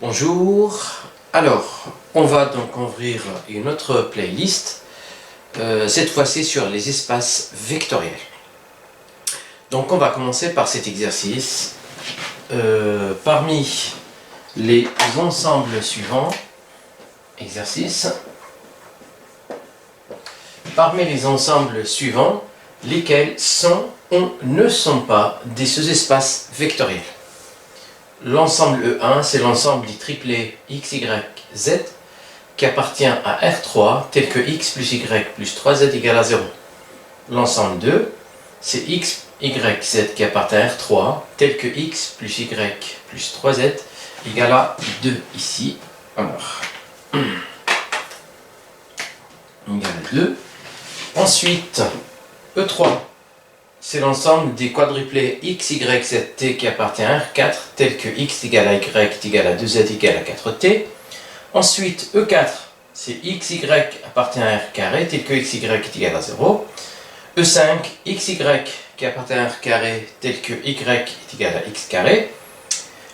Bonjour, alors on va donc ouvrir une autre playlist, cette fois-ci sur les espaces vectoriels. Donc on va commencer par cet exercice. Parmi les ensembles suivants, parmi les ensembles suivants, lesquels sont ou ne sont pas des sous-espaces vectoriels. L'ensemble E1, c'est l'ensemble du triplet x, y, z qui appartient à R3 tel que x plus y plus 3z égale à 0. L'ensemble 2, c'est x, y, z qui appartient à R3 tel que x plus y plus 3z égale à 2 ici. Alors, égale à 2. Ensuite, E3. C'est l'ensemble des quadruplets x, y, z, t qui appartient à R4, tel que x égale à y égale à 2z égale à 4t. Ensuite, E4, c'est x, y appartient à R carré, tel que x, y est égal à 0. E5, x, y qui appartient à R carré, tel que y est égal à x carré.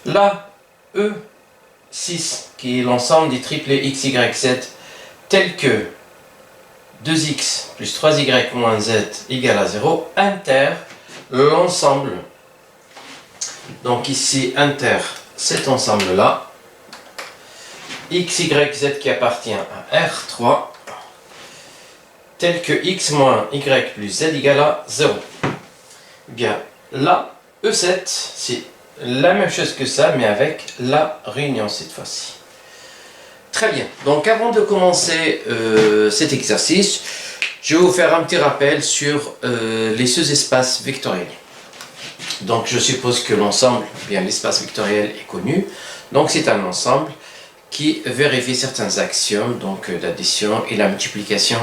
Là, E6, qui est l'ensemble des triplets x, y, z, tel que 2x plus 3y moins z égale à 0, inter l'ensemble. Donc ici, inter cet ensemble-là, x, y, z qui appartient à R3, tel que x moins y plus z égale à 0. Bien, là, E7, c'est la même chose que ça, mais avec la réunion cette fois-ci. Très bien, donc avant de commencer cet exercice, je vais vous faire un petit rappel sur les sous-espaces vectoriels. Donc je suppose que l'ensemble, bien l'espace vectoriel est connu, donc c'est un ensemble qui vérifie certains axiomes, donc l'addition et la multiplication,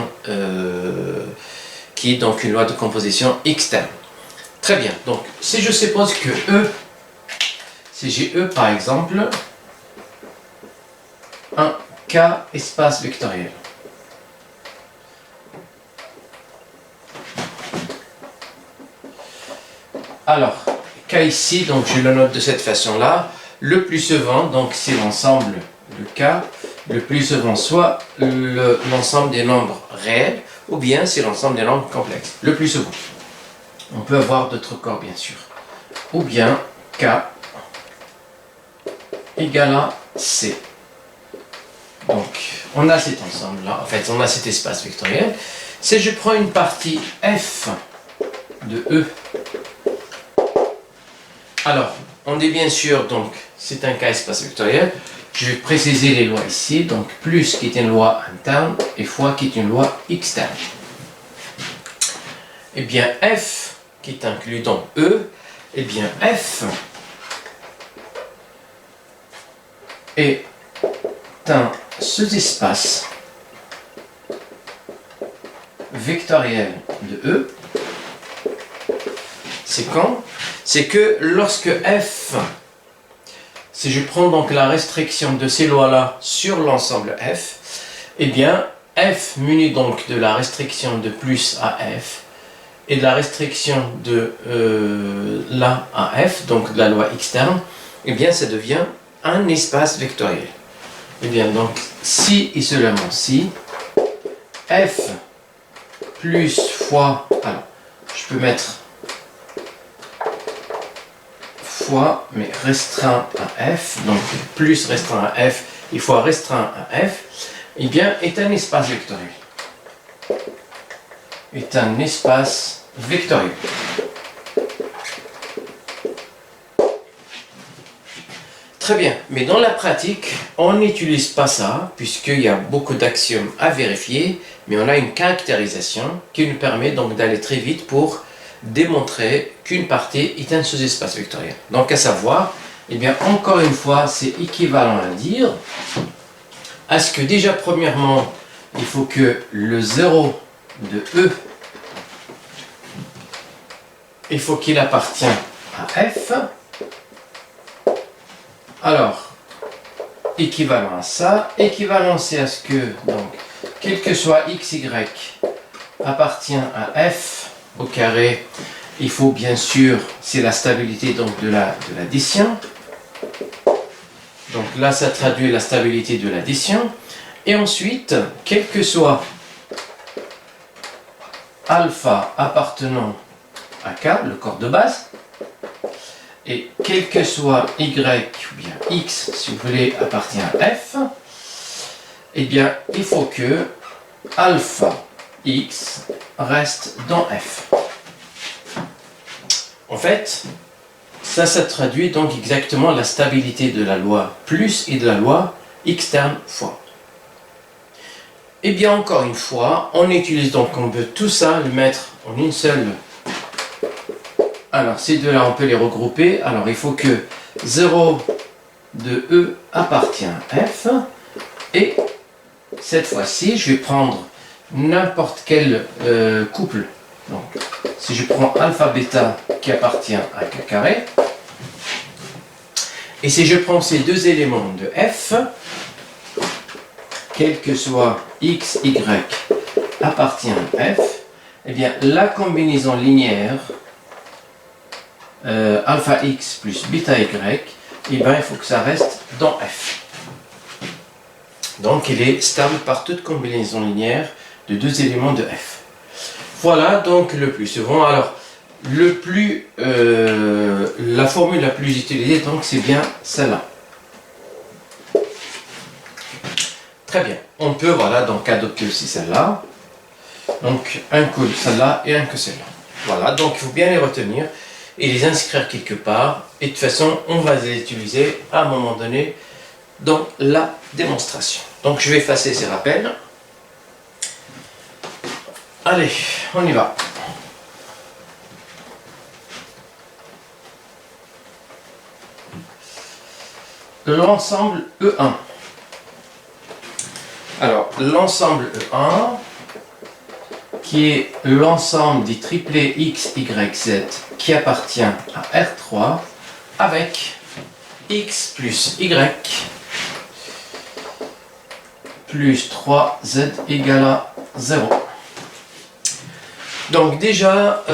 qui est donc une loi de composition externe. Très bien, donc si je suppose que si j'ai E par exemple, un K espace vectoriel. Alors, K ici, donc je le note de cette façon-là. Le plus souvent, donc c'est l'ensemble de K, le plus souvent soit l'ensemble des nombres réels, ou bien c'est l'ensemble des nombres complexes. Le plus souvent. On peut avoir d'autres corps, bien sûr. Ou bien K égale à C. Donc, on a cet ensemble-là, en fait, on a cet espace vectoriel. Si je prends une partie F de E, alors, on dit bien sûr, donc, c'est un cas espace vectoriel. Je vais préciser les lois ici, donc, plus qui est une loi interne et fois qui est une loi externe. Eh bien, F qui est inclus dans E, eh bien, F est un sous-espace vectoriel de E. C'est quand? C'est que lorsque F, si je prends donc la restriction de ces lois-là sur l'ensemble F, eh bien F muni donc de la restriction de plus à F et de la restriction de là à F, donc de la loi externe, eh bien ça devient un espace vectoriel. Eh bien, donc, si et seulement si, F plus fois, alors, je peux mettre fois, mais restreint à F, donc plus restreint à F et fois restreint à F, eh bien, est un espace vectoriel. Est un espace vectoriel. Très bien, mais dans la pratique, on n'utilise pas ça, puisqu'il y a beaucoup d'axiomes à vérifier, mais on a une caractérisation qui nous permet donc d'aller très vite pour démontrer qu'une partie est un sous-espace vectoriel. Donc à savoir, eh bien encore une fois, c'est équivalent à dire à ce que déjà premièrement, il faut que le 0 de E, il faut qu'il appartient à F. Alors, équivalent à ça, équivalent c'est à ce que, donc, quel que soit x, y appartient à f au carré, il faut bien sûr, c'est la stabilité donc de l'addition. Donc là, ça traduit la stabilité de l'addition. Et ensuite, quel que soit alpha appartenant à K, le corps de base, et quel que soit Y ou bien X, si vous voulez, appartient à F, eh bien, il faut que alpha X reste dans F. En fait, ça traduit donc exactement la stabilité de la loi plus et de la loi externe fois. Et bien, encore une fois, on utilise donc, on veut tout ça le mettre en une seule. Alors, ces deux-là, on peut les regrouper. Alors, il faut que 0 de E appartient à F. Et cette fois-ci, je vais prendre n'importe quel couple. Donc, si je prends alpha bêta qui appartient à K carré, et si je prends ces deux éléments de F, quel que soit X, Y appartient à F, eh bien, la combinaison linéaire alpha X plus bêta Y, eh bien, il faut que ça reste dans F. Donc, il est stable par toute combinaison linéaire de deux éléments de F. Voilà donc le plus souvent. Alors, la formule la plus utilisée, donc, c'est bien celle-là. Très bien. On peut, voilà, donc adopter aussi celle-là. Donc, un que celle-là et un que celle-là. Voilà, donc il faut bien les retenir et les inscrire quelque part. Et de toute façon, on va les utiliser à un moment donné dans la démonstration. Donc, je vais effacer ces rappels. Allez, on y va. L'ensemble E1. Alors, l'ensemble E1, qui est l'ensemble des triplés X, Y, Z qui appartient à R3 avec X plus Y plus 3Z égale à 0. Donc déjà,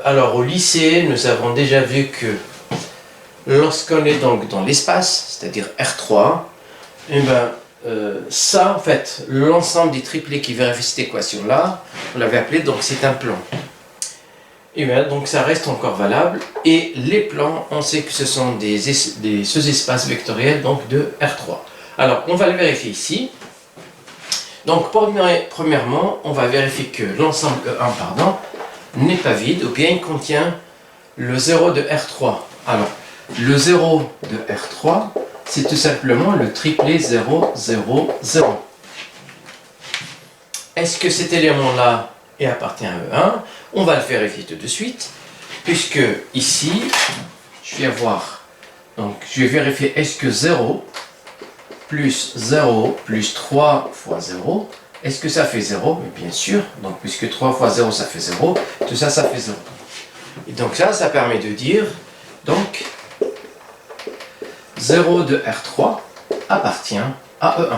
alors au lycée, nous avons déjà vu que lorsqu'on est donc dans l'espace, c'est-à-dire R3, et ben, ça en fait, l'ensemble des triplés qui vérifient cette équation-là, on l'avait appelé, donc c'est un plan. Et bien donc ça reste encore valable, et les plans, on sait que ce sont des sous-espaces vectoriels donc de R3. Alors on va le vérifier ici. Donc premièrement, on va vérifier que l'ensemble E1 n'est pas vide, ou bien il contient le 0 de R3. Alors, le 0 de R3, c'est tout simplement le triplet 0, 0, 0. Est-ce que cet élément-là appartient à E1? On va le vérifier tout de suite, puisque ici, je vais avoir, donc je vais vérifier est-ce que 0 plus 0 plus 3 fois 0, est-ce que ça fait 0? Mais bien sûr, donc puisque 3 fois 0 ça fait 0, tout ça, ça fait 0. Et donc ça permet de dire, donc, 0 de R3 appartient à E1.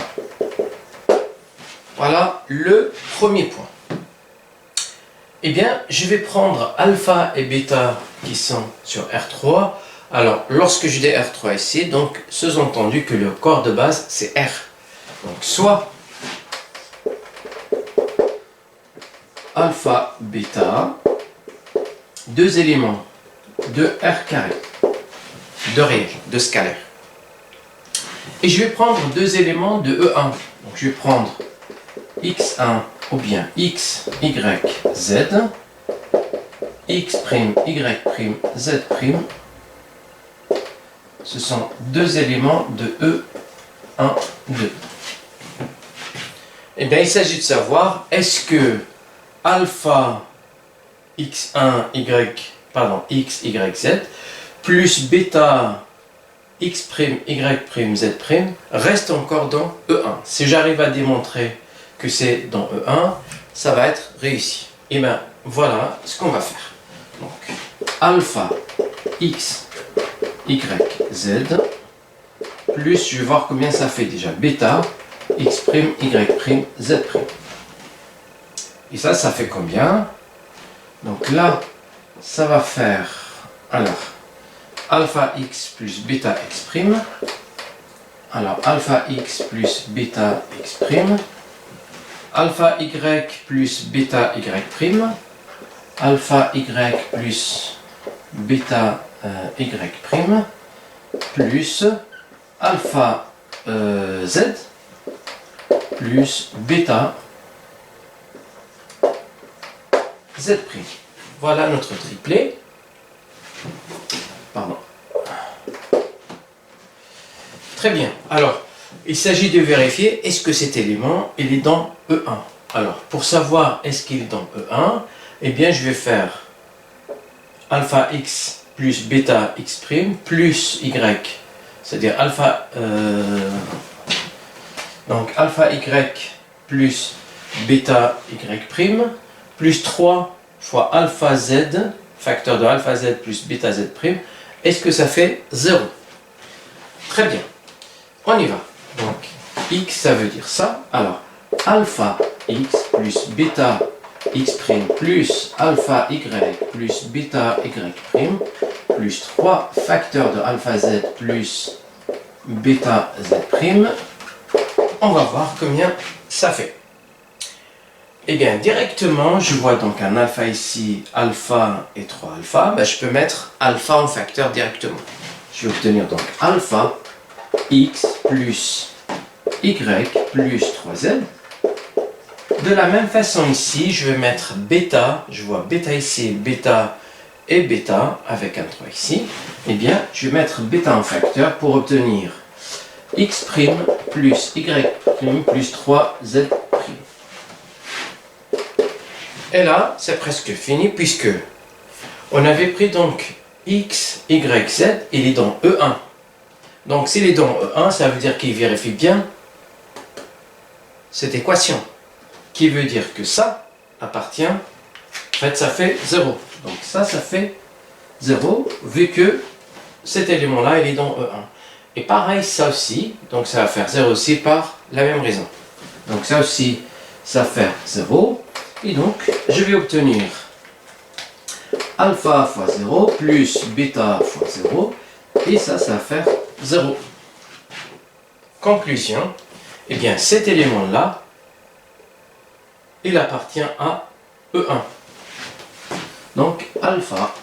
Voilà le premier point. Eh bien, je vais prendre alpha et bêta qui sont sur R3. Alors, lorsque je dis R3 ici, donc, sous-entendu que le corps de base, c'est R. Donc, soit alpha, bêta, deux éléments de R carré, de réel, de scalaire. Et je vais prendre deux élém'ents de E1. Donc, je vais prendre X1 ou bien X, Y, Z, X', Y', Z'. Ce sont deux éléments de E1, 2. Eh bien, il s'agit de savoir, est-ce que alpha X1, X, Y, Z, plus bêta X', Y', Z' reste encore dans E1. Si j'arrive à démontrer que c'est dans E1, ça va être réussi. Et bien, voilà ce qu'on va faire. Donc, alpha X, Y, Z, plus, je vais voir combien ça fait déjà, bêta, X', Y', Z'. Et ça fait combien? Donc là, ça va faire, alors, alpha X plus bêta X', Alors, alpha x plus bêta x prime, alpha y plus bêta y prime, alpha y plus bêta y prime, plus alpha z plus bêta z prime. Voilà notre triplet. Pardon. Très bien. Alors, il s'agit de vérifier est-ce que cet élément il est dans E1. Alors, pour savoir est-ce qu'il est dans E1, eh bien, je vais faire alpha x plus bêta x prime plus y, c'est-à-dire alpha donc alpha y plus bêta y prime plus 3 fois alpha z, facteur de alpha z plus bêta z prime. Est-ce que ça fait 0? Très bien. On y va. Donc, x, ça veut dire ça. Alors, alpha x plus bêta x prime plus alpha y plus bêta y prime plus 3 facteurs de alpha z plus bêta z prime. On va voir combien ça fait. Eh bien, directement, je vois donc un alpha ici, alpha et 3 alpha. Ben, je peux mettre alpha en facteur directement. Je vais obtenir donc alpha x plus y plus 3z. De la même façon ici, je vais mettre bêta. Je vois bêta ici, bêta et bêta avec un 3 ici. Eh bien, je vais mettre bêta en facteur pour obtenir x' plus y' plus 3z'. Et là, c'est presque fini puisque on avait pris donc x, y, z, il est dans E1. Donc s'il est dans E1, ça veut dire qu'il vérifie bien cette équation. Qui veut dire que ça appartient, en fait ça fait 0. Donc ça fait 0 vu que cet élément-là, il est dans E1. Et pareil, ça aussi, donc ça va faire 0 aussi par la même raison. Donc ça aussi, ça va faire 0. Et donc, je vais obtenir alpha fois 0 plus bêta fois 0. Et ça va faire 0. Conclusion, eh bien cet élément-là, il appartient à E1. Donc alpha,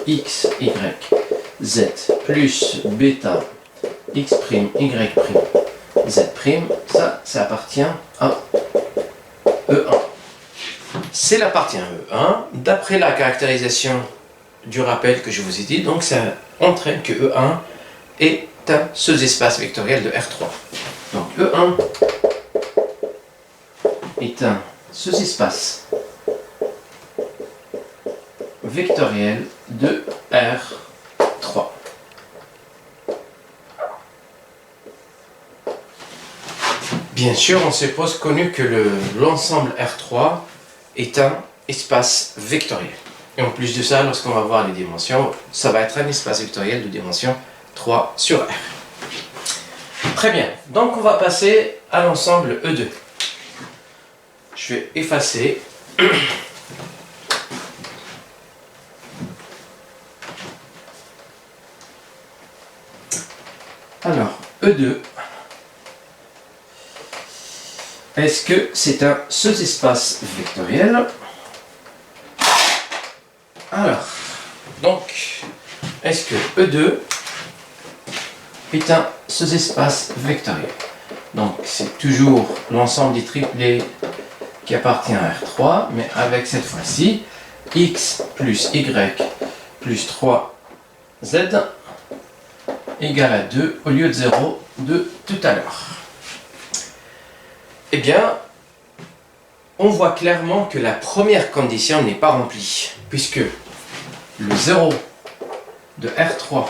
x, y, z plus bêta, x', y', z', ça appartient à E1. S'il appartient à E1, d'après la caractérisation du rappel que je vous ai dit, donc ça entraîne que E1 est un sous-espace vectoriel de R3. Donc E1 est un sous-espace vectoriel de R3. Bien sûr, on suppose connu que l'ensemble R3 est un espace vectoriel. Et en plus de ça, lorsqu'on va voir les dimensions, ça va être un espace vectoriel de dimension 3 sur R. Très bien, donc on va passer à l'ensemble E2. Je vais effacer. Alors, E2. Est-ce que c'est un sous-espace vectoriel? Alors, donc, est-ce que E2 est un sous-espace vectoriel? Donc, c'est toujours l'ensemble des triplets qui appartient à R3, mais avec cette fois-ci, x plus y plus 3z égale à 2 au lieu de 0 de tout à l'heure. Eh bien, on voit clairement que la première condition n'est pas remplie, puisque le 0 de R3,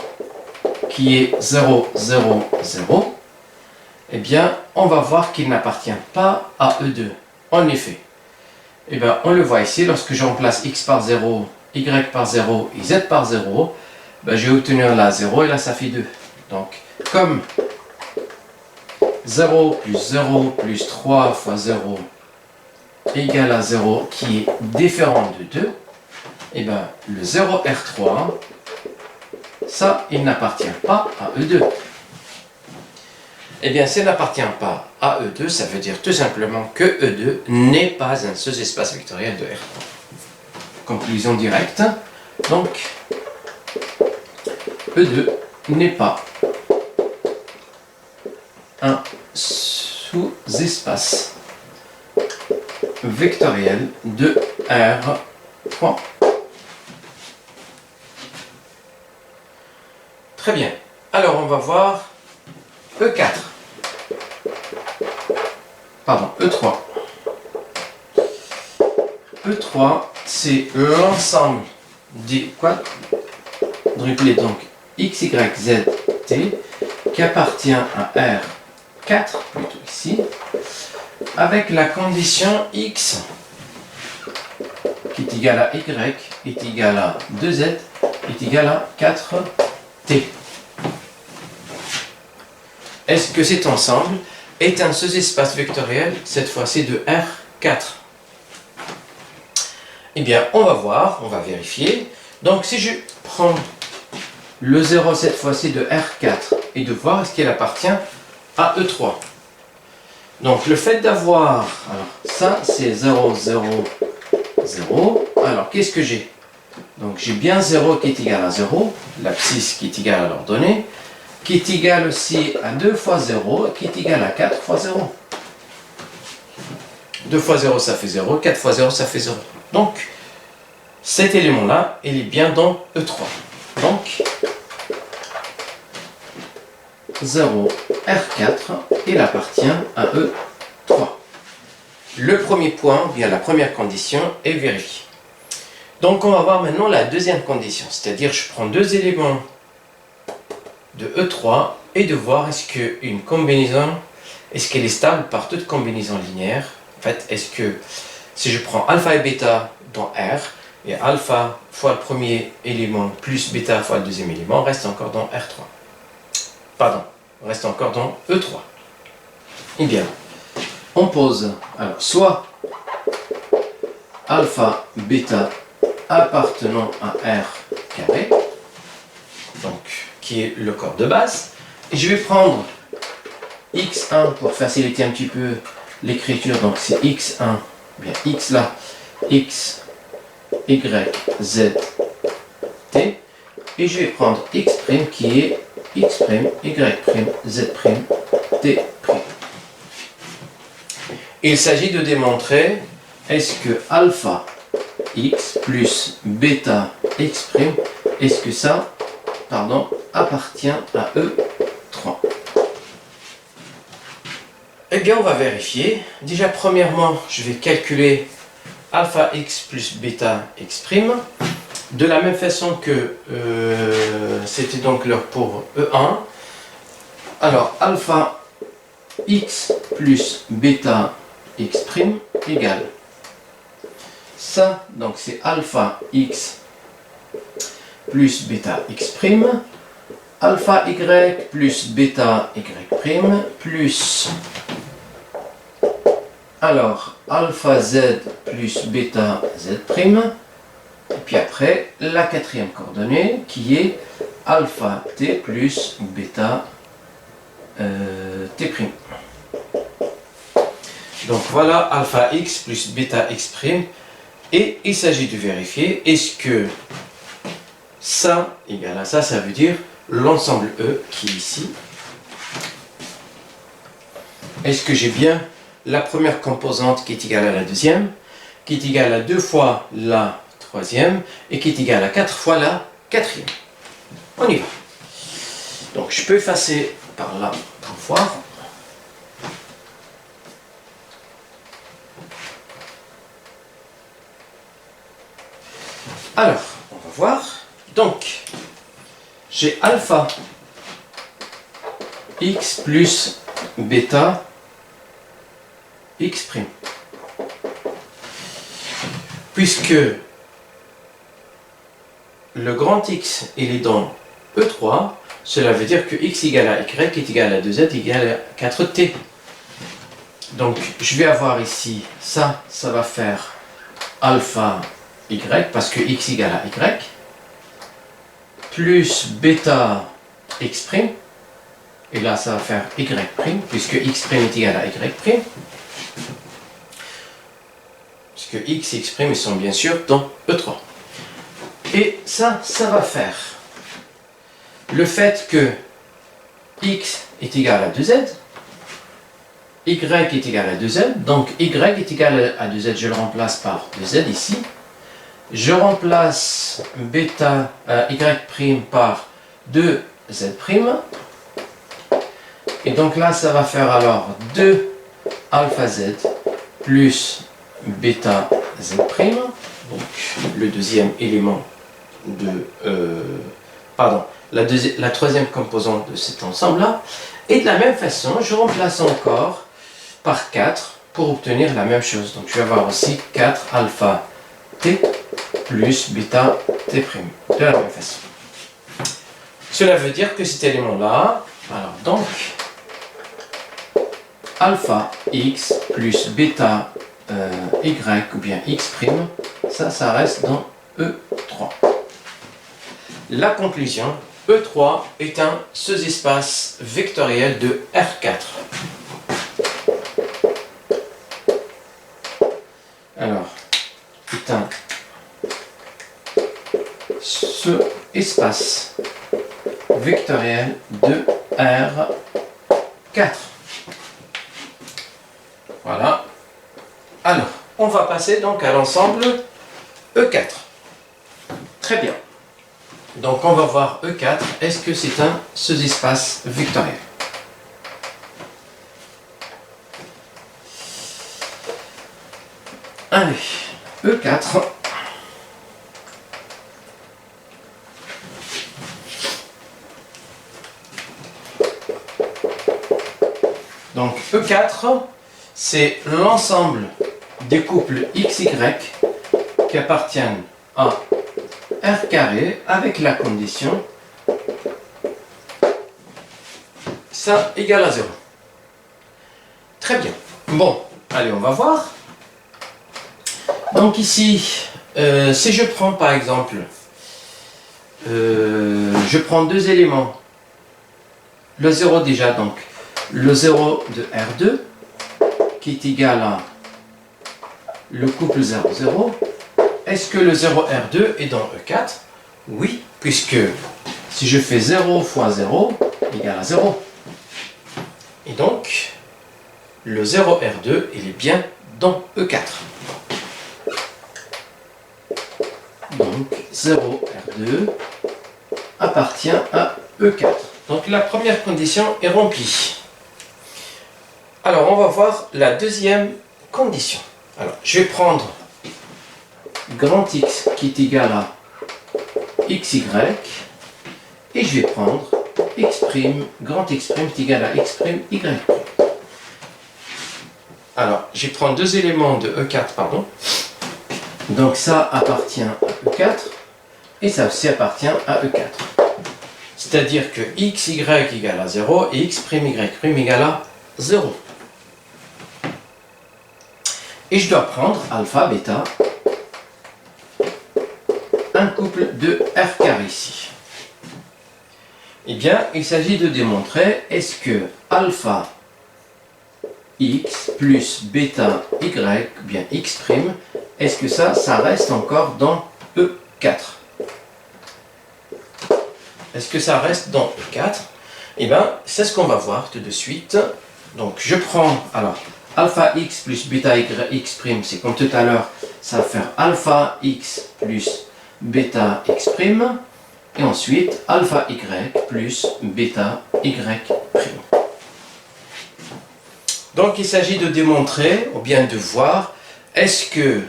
qui est 0, 0, 0, eh bien, on va voir qu'il n'appartient pas à E2. En effet, eh bien, on le voit ici, lorsque je remplace x par 0, y par 0 et z par 0, ben, je vais obtenir là 0 et là ça fait 2. Donc, comme 0 plus 0 plus 3 fois 0 égale à 0 qui est différent de 2, et bien le 0 R3 ça, il n'appartient pas à E2. Eh bien, s'il n'appartient pas à E2, ça veut dire tout simplement que E2 n'est pas un sous-espace vectoriel de R3. Conclusion directe. Donc, E2 n'est pas un sous-espace vectoriel de R3. Très bien. Alors, on va voir E4. Pardon, E3. E3, c'est l'ensemble des quadruplés, donc X, Y, Z, T, qui appartient à R4, plutôt ici, avec la condition X qui est égale à Y, est égale à 2Z, est égale à 4T. Est-ce que cet ensemble est un sous-espace vectoriel, cette fois-ci de R4? Eh bien, on va voir, on va vérifier. Donc, si je prends le 0 cette fois-ci de R4 et de voir est-ce qu'il appartient à E3. Donc, le fait d'avoir, alors ça c'est 0, 0, 0. Alors, qu'est-ce que j'ai? Donc, j'ai bien 0 qui est égal à 0, l'abscisse qui est égale à l'ordonnée, qui est égal aussi à 2 fois 0, qui est égal à 4 fois 0. 2 fois 0, ça fait 0, 4 fois 0, ça fait 0. Donc, cet élément-là, il est bien dans E3. Donc, 0, R4, il appartient à E3. Le premier point, bien la première condition, est vérifiée. Donc, on va voir maintenant la deuxième condition, c'est-à-dire je prends deux éléments de E3 et de voir est-ce qu'une combinaison, est-ce qu'elle est stable par toute combinaison linéaire. En fait, est-ce que si je prends alpha et bêta dans R, et alpha fois le premier élément plus bêta fois le deuxième élément reste encore dans R3. Pardon, reste encore dans E3. Eh bien, on pose alors soit alpha, bêta appartenant à R carré, donc qui est le corps de base, et je vais prendre x1 pour faciliter un petit peu l'écriture, donc c'est x1, bien x là, x, y, z, t, et je vais prendre x' qui est x', y', z', t'. Il s'agit de démontrer est-ce que alpha x plus bêta x', est-ce que ça, appartient à E3. Eh bien, on va vérifier. Déjà, premièrement, je vais calculer alpha x plus bêta x', de la même façon que c'était donc pour E1. Alors, alpha x plus bêta x' égale ça, donc c'est alpha x plus bêta x', alpha y plus bêta y' plus, alors alpha z plus bêta z', et puis après la quatrième coordonnée qui est alpha t plus bêta t'. Donc voilà alpha x plus bêta x', et il s'agit de vérifier est-ce que ça égale à ça, ça veut dire l'ensemble E qui est ici. Est-ce que j'ai bien la première composante qui est égale à la deuxième, qui est égale à 2 fois la troisième, et qui est égale à 4 fois la quatrième? On y va. Donc je peux effacer par là pour voir. Alors, on va voir. Donc, j'ai alpha x plus bêta x'. Puisque le grand X il est dans E3, cela veut dire que x égale à y est égal à 2z égale à 4t. Donc, je vais avoir ici, ça va faire alpha y, parce que x égale à y, plus bêta x', et là ça va faire y', puisque x' est égal à y', puisque x et x' ils sont bien sûr dans E3. Et ça va faire le fait que x est égal à 2z, y est égal à 2z, donc y est égal à 2z, je le remplace par 2z ici. Je remplace bêta y' par 2z'. Et donc là, ça va faire alors 2 alpha z plus bêta z', donc le deuxième élément de... la troisième composante de cet ensemble-là. Et de la même façon, je remplace encore par 4 pour obtenir la même chose. Donc je vais avoir aussi 4 alpha t plus bêta t', de la même façon. Cela veut dire que cet élément-là, alors donc, alpha x plus bêta y ou bien x', ça reste dans E3. La conclusion, E3 est un sous-espace vectoriel de R4. Alors, est un sous-espace vectoriel de R4. Voilà. Alors, on va passer donc à l'ensemble E4. Très bien. Donc on va voir E4, est-ce que c'est un sous-espace vectoriel? Allez, E4. Donc E4, c'est l'ensemble des couples XY qui appartiennent à R carré avec la condition ça égale à 0. Très bien. Bon, allez, on va voir. Donc ici, si je prends par exemple, je prends deux éléments, le 0 déjà, donc le 0 de R2 qui est égal à le couple 0, 0. Est-ce que le 0R2 est dans E4? Oui, puisque si je fais 0 fois 0 égale à 0. Et donc, le 0R2, il est bien dans E4. Donc, 0R2 appartient à E4. Donc, la première condition est remplie. Alors, on va voir la deuxième condition. Alors, je vais prendre grand X qui est égal à XY et je vais prendre X', grand X' est égal à X', Y'. Alors, je vais prendre deux éléments de E4, pardon. Donc ça appartient à E4 et ça aussi appartient à E4. C'est-à-dire que XY égale à 0 et X', Y' égale à 0. Et je dois prendre alpha, bêta, un couple de R carré ici. Eh bien, il s'agit de démontrer est-ce que alpha x plus bêta y, bien x', est-ce que ça reste encore dans E4? Est-ce que ça reste dans E4? Eh bien, c'est ce qu'on va voir tout de suite. Donc, je prends, alors, alpha x plus bêta x', c'est comme tout à l'heure, ça va faire alpha x plus bêta x', et ensuite alpha y plus bêta y'. Donc il s'agit de démontrer, ou bien de voir, est-ce que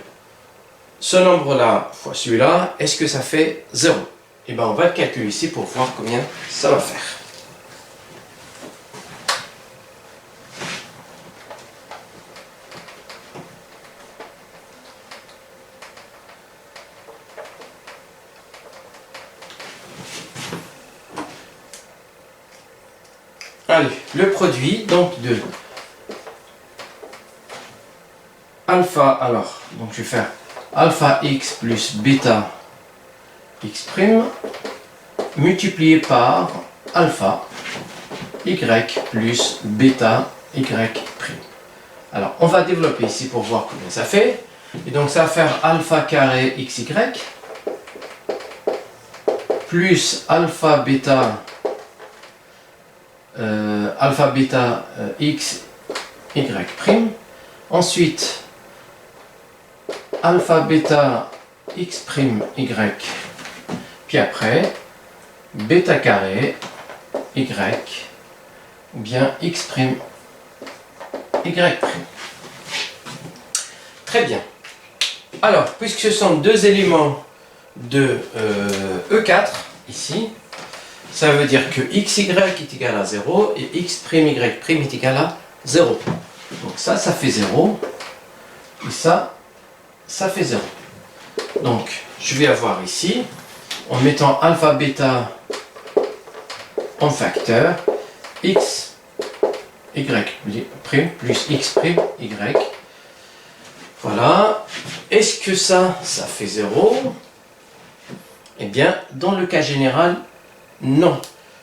ce nombre-là fois celui-là, est-ce que ça fait 0? Et bien on va le calculer ici pour voir combien ça va faire. Allez, le produit donc de alpha, alors, donc je vais faire alpha x plus bêta x', multiplié par alpha y plus bêta y prime. Alors, on va développer ici pour voir combien ça fait. Et donc, ça va faire alpha carré xy plus alpha bêta x y prime. Ensuite, alpha bêta x prime y. Puis après, bêta carré y ou bien x prime y prime. Très bien. Alors, puisque ce sont deux éléments de E4 ici, ça veut dire que xy est égal à 0 et x prime y prime est égal à 0. Donc ça fait 0 et ça fait 0. Donc, je vais avoir ici, en mettant alpha bêta en facteur, x y prime plus x prime y. Voilà. Est-ce que ça fait 0? Eh bien, dans le cas général, non.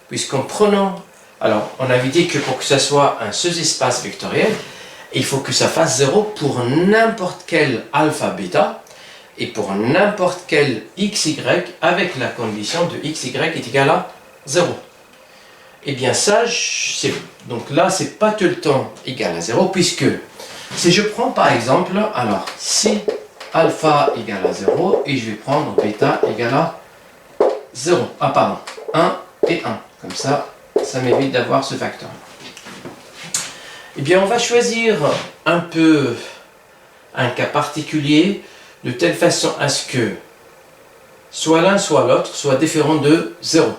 Puisqu'en prenant... Alors, on avait dit que pour que ça soit un sous-espace vectoriel, il faut que ça fasse 0 pour n'importe quel alpha bêta et pour n'importe quel xy avec la condition de xy est égal à 0. Eh bien ça, donc là, c'est pas tout le temps égal à 0, puisque si je prends par exemple, alors si alpha égale à 0, et je vais prendre bêta égale à 0, pardon, 1 et 1, comme ça, ça m'évite d'avoir ce facteur. Eh bien, on va choisir un peu un cas particulier, de telle façon à ce que soit l'un, soit l'autre, soit différent de 0.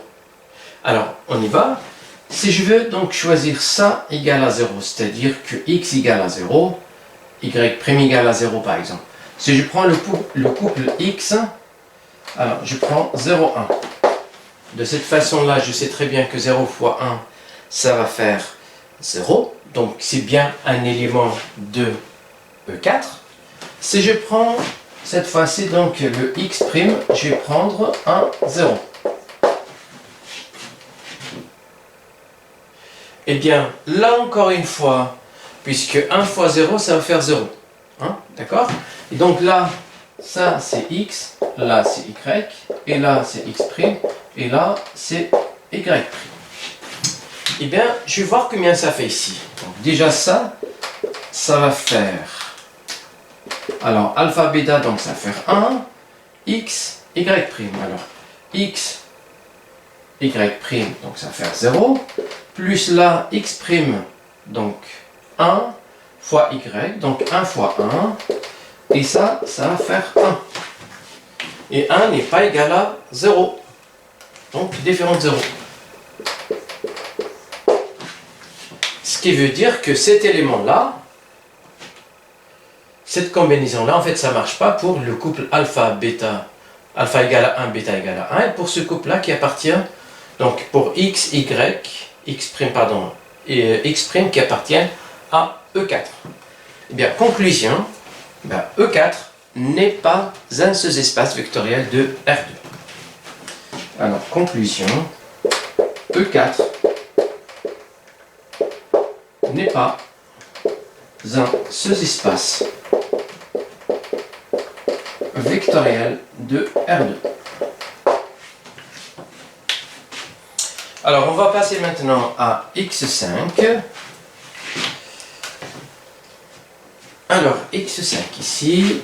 Alors, on y va. Si je veux donc choisir ça égale à 0, c'est-à-dire que x égale à 0, y prime égale à 0 par exemple. Si je prends le couple x, alors je prends 0, 1. De cette façon-là, je sais très bien que 0 fois 1, ça va faire 0. Donc c'est bien un élément de E4. Si je prends cette fois-ci donc le x', je vais prendre un 0. Eh bien, là encore une fois, puisque 1 fois 0, ça va faire 0. Hein, d'accord? Et donc là, ça c'est x, là c'est y, et là c'est x', et là c'est y'. Eh bien, je vais voir combien ça fait ici. Donc, déjà ça va faire... Alors, alpha, bêta, donc ça va faire 1, x, y'. Alors, x, y', donc ça va faire 0, plus là, x', donc 1, fois y, donc 1 fois 1, et ça va faire 1. Et 1 n'est pas égal à 0, donc différent de 0. Ce qui veut dire que cet élément-là, cette combinaison-là, en fait, ça ne marche pas pour le couple alpha, bêta, alpha égale à 1, bêta égale à 1, et pour ce couple-là qui appartient, donc pour x, y, x', pardon, et x' qui appartient à E4. Eh bien, conclusion, E4 n'est pas un sous-espace vectoriel de R2. Alors, conclusion, E4 n'est pas un sous-espace vectoriel de R2. Alors, on va passer maintenant à X5. Alors, X5 ici.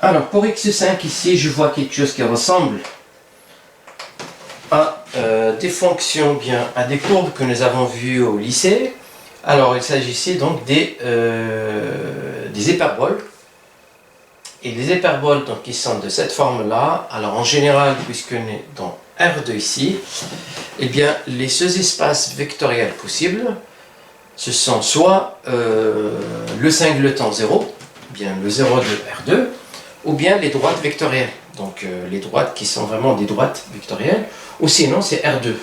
Alors, pour X5 ici, je vois quelque chose qui ressemble à des fonctions, bien à des courbes que nous avons vues au lycée. Alors, il s'agissait donc des hyperboles. Et les hyperboles, donc, qui sont de cette forme-là, alors en général, puisqu'on est dans R2 ici, eh bien, les sous-espaces vectoriels possibles, ce sont soit le singleton 0, bien le 0 de R2, ou bien les droites vectorielles. Donc, les droites qui sont vraiment des droites vectorielles, ou sinon, c'est R2.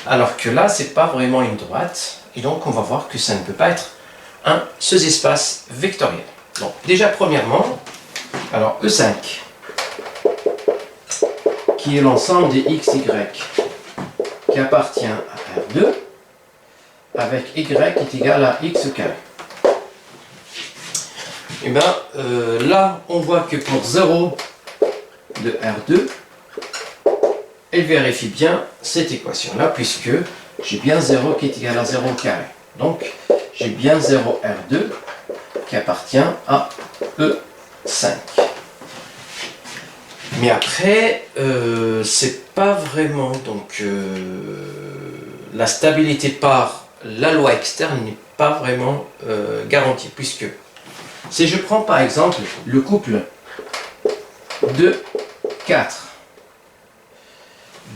Alors que là, c'est pas vraiment une droite, et donc on va voir que ça ne peut pas être un sous-espace vectoriel. Donc, déjà, premièrement, Alors E5, qui est l'ensemble des xy, qui appartient à R2, avec y est égal à x carré. Et bien là, on voit que pour 0 de R2, elle vérifie bien cette équation-là, puisque j'ai bien 0 qui est égal à 0 carré. Donc, j'ai bien 0 R2 qui appartient à E5. Mais après, c'est pas vraiment, donc la stabilité par la loi externe n'est pas vraiment garantie, puisque si je prends par exemple le couple 2, 4,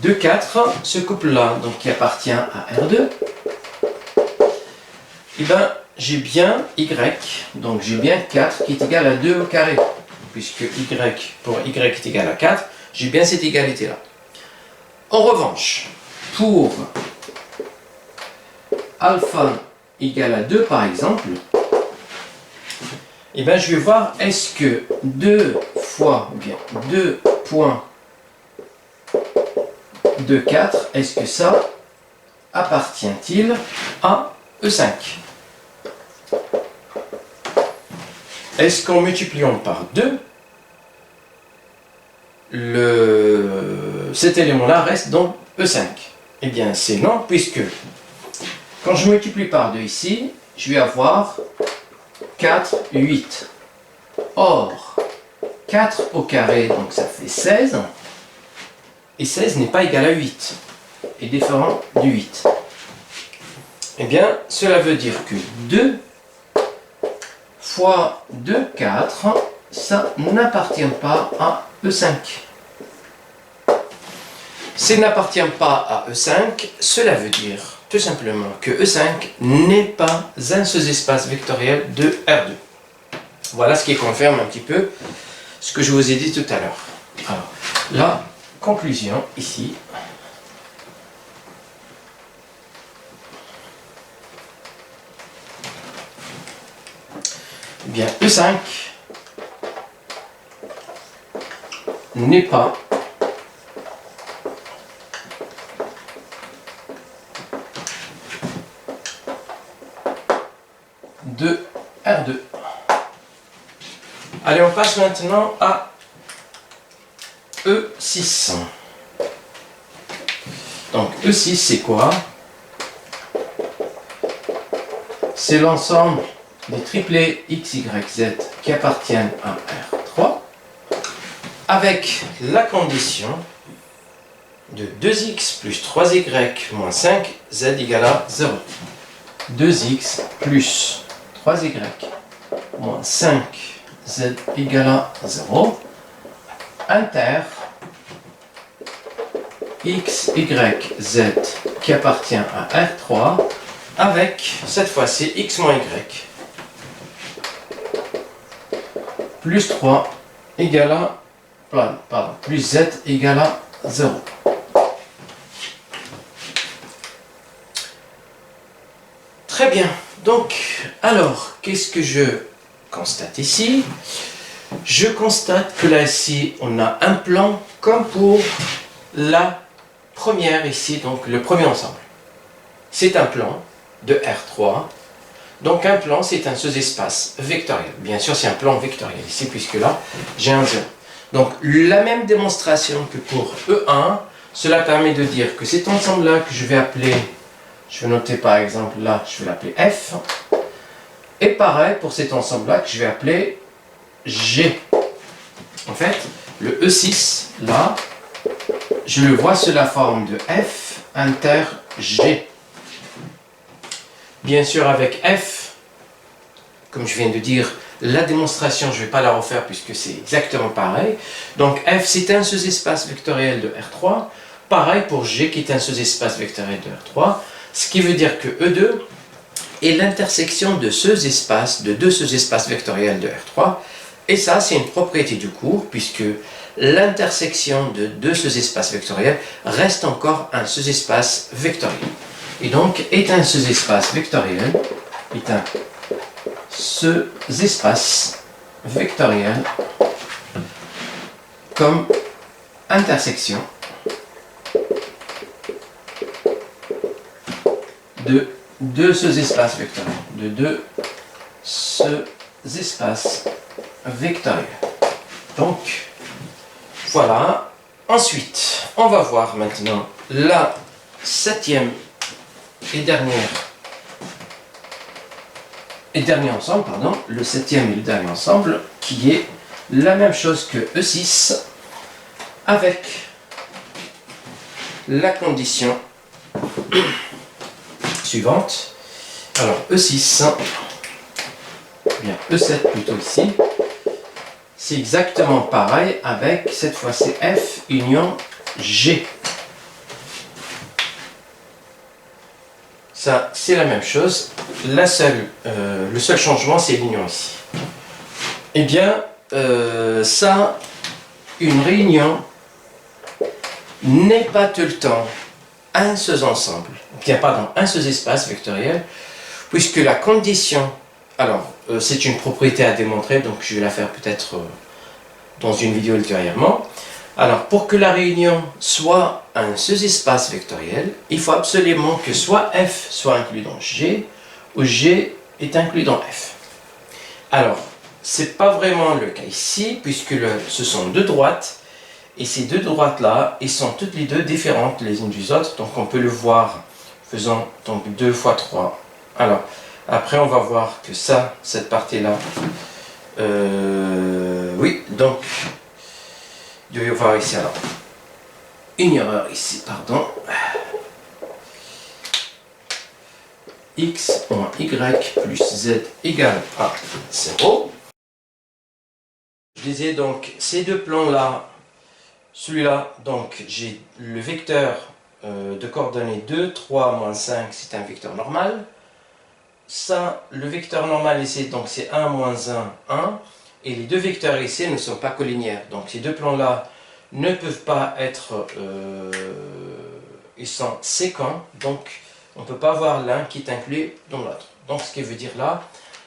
2, 4, ce couple-là, donc qui appartient à R2, et bien j'ai bien Y, donc j'ai bien 4 qui est égal à 2 au carré, puisque Y pour Y est égal à 4, j'ai bien cette égalité-là. En revanche, pour alpha égale à 2 par exemple, et bien je vais voir est-ce que 2 fois, bien 2 points de 4, est-ce que ça appartient-il à E5? Est-ce qu'en multipliant par 2, cet élément-là reste dans E5? Eh bien c'est non, puisque quand je multiplie par 2 ici, je vais avoir 4, 8. Or, 4 au carré, donc ça fait 16. Et 16 n'est pas égal à 8, est différent du 8. Eh bien, cela veut dire que 2 fois 2, 4, ça n'appartient pas à E5. S'il n'appartient pas à E5, cela veut dire tout simplement que E5 n'est pas un sous-espace vectoriel de R2. Voilà ce qui confirme un petit peu ce que je vous ai dit tout à l'heure. Alors, la conclusion ici. Eh bien, E5 n'est pas de R2. Allez, on passe maintenant à E6. Donc E6 c'est quoi? C'est l'ensemble des triplés x, y, z qui appartiennent à R3 avec la condition de 2x plus 3y moins 5, z égale à 0. 2x plus 3y moins 5, z égale à 0. Inter x, y, z qui appartient à R3 avec, cette fois-ci, x moins y plus 3 égale à, pardon, plus z égale à 0. Très bien. Donc, alors, qu'est-ce que je constate ici? Je constate que là, ici, on a un plan comme pour la première ici, donc le premier ensemble. C'est un plan de R3. Donc un plan, c'est un sous-espace vectoriel. Bien sûr, c'est un plan vectoriel ici, puisque là, j'ai un 0. Donc la même démonstration que pour E1, cela permet de dire que cet ensemble-là que je vais appeler, je vais noter par exemple là, je vais l'appeler F. Et pareil pour cet ensemble-là que je vais appeler G. En fait, le E6, là, je le vois sous la forme de F inter G. Bien sûr, avec F, comme je viens de dire, la démonstration, je ne vais pas la refaire puisque c'est exactement pareil. Donc F, c'est un sous-espace vectoriel de R3. Pareil pour G, qui est un sous-espace vectoriel de R3. Ce qui veut dire que E2 est l'intersection de sous-espaces, de deux sous-espaces vectoriels de R3. Et ça, c'est une propriété du cours, puisque l'intersection de deux sous-espaces vectoriels reste encore un sous-espace vectoriel. Et donc, est un sous-espace vectoriel, est un sous-espace vectoriel comme intersection de deux sous-espaces vectoriels. De deux sous-espaces vectoriels. Donc, voilà. Ensuite, on va voir maintenant la septième et dernier ensemble, pardon, le septième et le dernier ensemble, qui est la même chose que E6 avec la condition suivante. Alors E6, bien E7 plutôt ici, c'est exactement pareil avec cette fois-ci F union G. Ça, c'est la même chose. Le seul changement, c'est l'union ici. Eh bien, ça, une réunion n'est pas tout le temps un seul ensemble, bien pardon, un seul espace vectoriel, puisque la condition, alors c'est une propriété à démontrer, donc je vais la faire peut-être dans une vidéo ultérieurement. Alors, pour que la réunion soit un sous-espace vectoriel, il faut absolument que soit F soit inclus dans G, ou G est inclus dans F. Alors, c'est pas vraiment le cas ici, puisque ce sont deux droites, et ces deux droites-là, elles sont toutes les deux différentes les unes des autres, donc on peut le voir faisant donc 2 fois 3. Alors, après on va voir que ça, cette partie-là, oui, donc, il doit y avoir ici alors une erreur ici, pardon. X moins Y plus Z égale à 0. Je disais donc ces deux plans-là, celui-là, donc j'ai le vecteur de coordonnées 2, 3, moins 5, c'est un vecteur normal. Ça, le vecteur normal ici, donc c'est 1, moins 1, 1. Et les deux vecteurs ici ne sont pas collinéaires. Donc ces deux plans-là ne peuvent pas être... ils sont séquents, donc on ne peut pas avoir l'un qui est inclus dans l'autre. Donc ce qui veut dire là,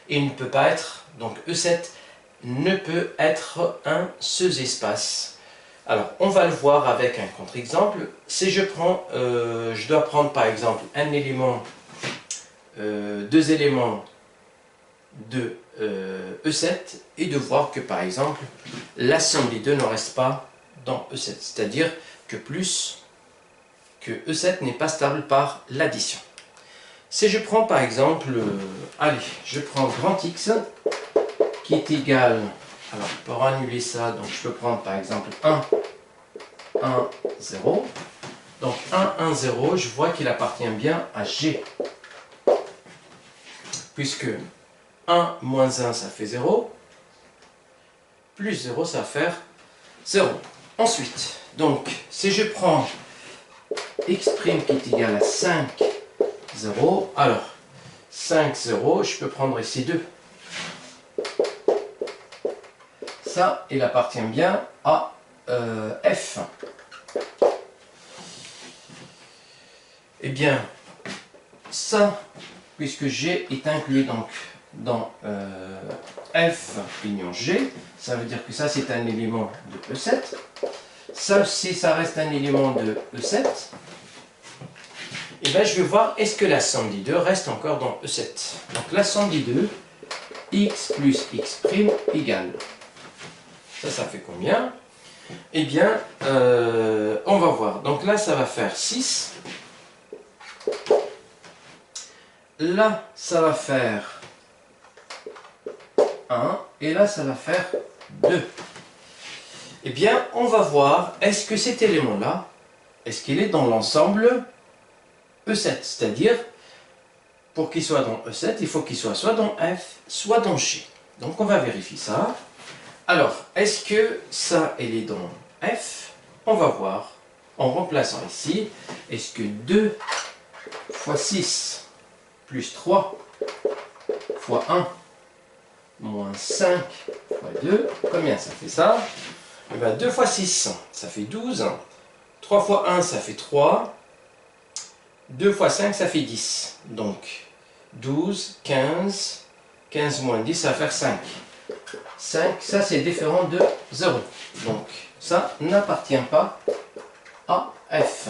il ne peut pas être... Donc E7 ne peut être un sous-espace. Alors, on va le voir avec un contre-exemple. Si je prends, je dois prendre par exemple un élément, deux éléments de E7 et de voir que par exemple, la somme des deux ne reste pas dans E7. C'est-à-dire que plus que E7 n'est pas stable par l'addition. Si je prends par exemple, allez, je prends grand X qui est égal, alors pour annuler ça, donc je peux prendre par exemple 1, 1, 0. Donc 1, 1, 0, je vois qu'il appartient bien à G. Puisque 1 moins 1, ça fait 0. Plus 0, ça va faire 0. Ensuite, donc, si je prends x' qui est égal à 5, 0, alors 5, 0, je peux prendre ici 2. Ça, il appartient bien à F. Eh bien, ça, puisque G est inclus donc dans F union G, ça veut dire que ça c'est un élément de E7. Ça aussi, ça reste un élément de E7. Et bien, je vais voir, est-ce que la somme des deux reste encore dans E7. Donc la somme des deux, x plus x' égale. Ça fait combien? Eh bien, on va voir. Donc là, ça va faire 6. Là, ça va faire 1. Et là, ça va faire 2. Eh bien, on va voir, est-ce que cet élément-là, est-ce qu'il est dans l'ensemble E7? C'est-à-dire, pour qu'il soit dans E7, il faut qu'il soit dans F, soit dans G. Donc, on va vérifier ça. Alors, est-ce que ça, elle est dans F? On va voir, en remplaçant ici, est-ce que 2 fois 6 plus 3 fois 1 moins 5 fois 2, combien ça fait ça? Eh bien, 2 fois 6, ça fait 12. 3 fois 1, ça fait 3. 2 fois 5, ça fait 10. Donc, 12, 15, 15 moins 10, ça va faire 5. 5, ça c'est différent de 0. Donc, ça n'appartient pas à F.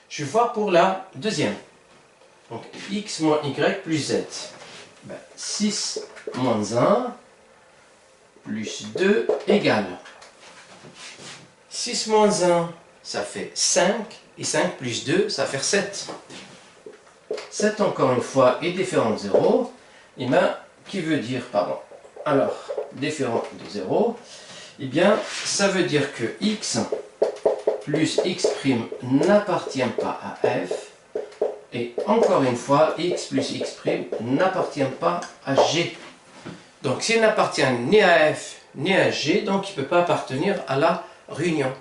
Je vais voir pour la deuxième. Donc x moins y plus z. 6 moins 1 plus 2 égale. 6 moins 1, ça fait 5. Et 5 plus 2, ça fait 7. 7 encore une fois est différent de 0. Et bien, qui veut dire, pardon, alors, différent de 0, eh bien, ça veut dire que x plus x' n'appartient pas à f. Et encore une fois, x plus x' n'appartient pas à g. Donc, s'il n'appartient ni à f ni à g, donc il ne peut pas appartenir à la réunion.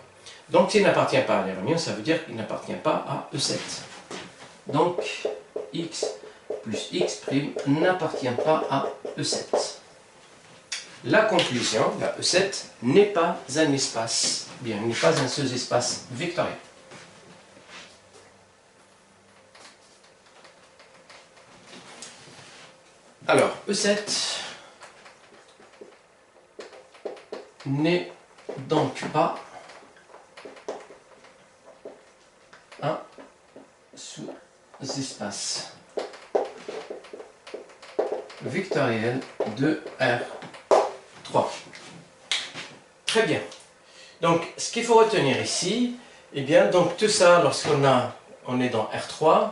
Donc, s'il n'appartient pas à la réunion, ça veut dire qu'il n'appartient pas à E7. Donc, x plus x' n'appartient pas à E7. La conclusion, E7 n'est pas un espace, bien, n'est pas un sous-espace vectoriel. Alors, E7 n'est donc pas un sous-espace vectoriel de R3. Très bien. Donc, ce qu'il faut retenir ici, eh bien, donc tout ça, lorsqu'on est dans R3,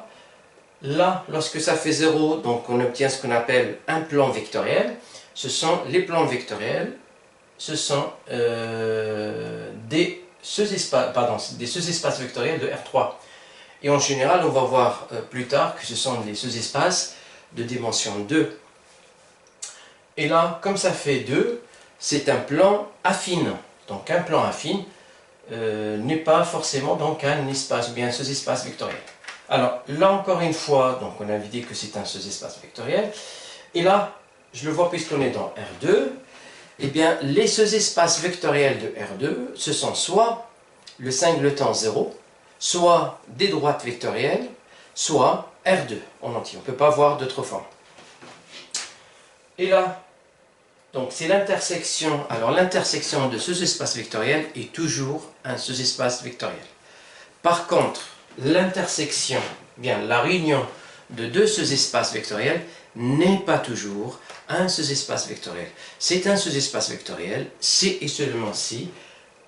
là, lorsque ça fait 0, donc on obtient ce qu'on appelle un plan vectoriel. Ce sont les plans vectoriels, ce sont des sous-espaces vectoriels de R3. Et en général, on va voir plus tard que ce sont les sous-espaces de dimension 2. Et là, comme ça fait 2, c'est un plan affine. Donc un plan affine n'est pas forcément donc un espace, ou bien un sous-espace vectoriel. Alors là encore une fois, donc on avait dit que c'est un sous-espace vectoriel. Et là, je le vois puisqu'on est dans R2, eh bien les sous-espaces vectoriels de R2, ce sont soit le singleton 0, soit des droites vectorielles, soit R2 en entier. On ne peut pas voir d'autres formes. Et là, donc c'est l'intersection. Alors l'intersection de sous-espaces vectoriels est toujours un sous-espace vectoriel. Par contre, l'intersection, bien la réunion de deux sous-espaces vectoriels n'est pas toujours un sous-espace vectoriel. C'est un sous-espace vectoriel si et seulement si,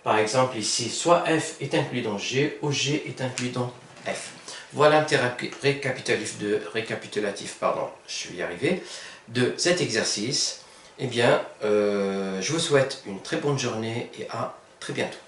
par exemple ici, soit f est inclus dans g ou g est inclus dans f. Voilà un petit récapitulatif, pardon, je vais y arriver, de cet exercice. Eh bien, je vous souhaite une très bonne journée et à très bientôt.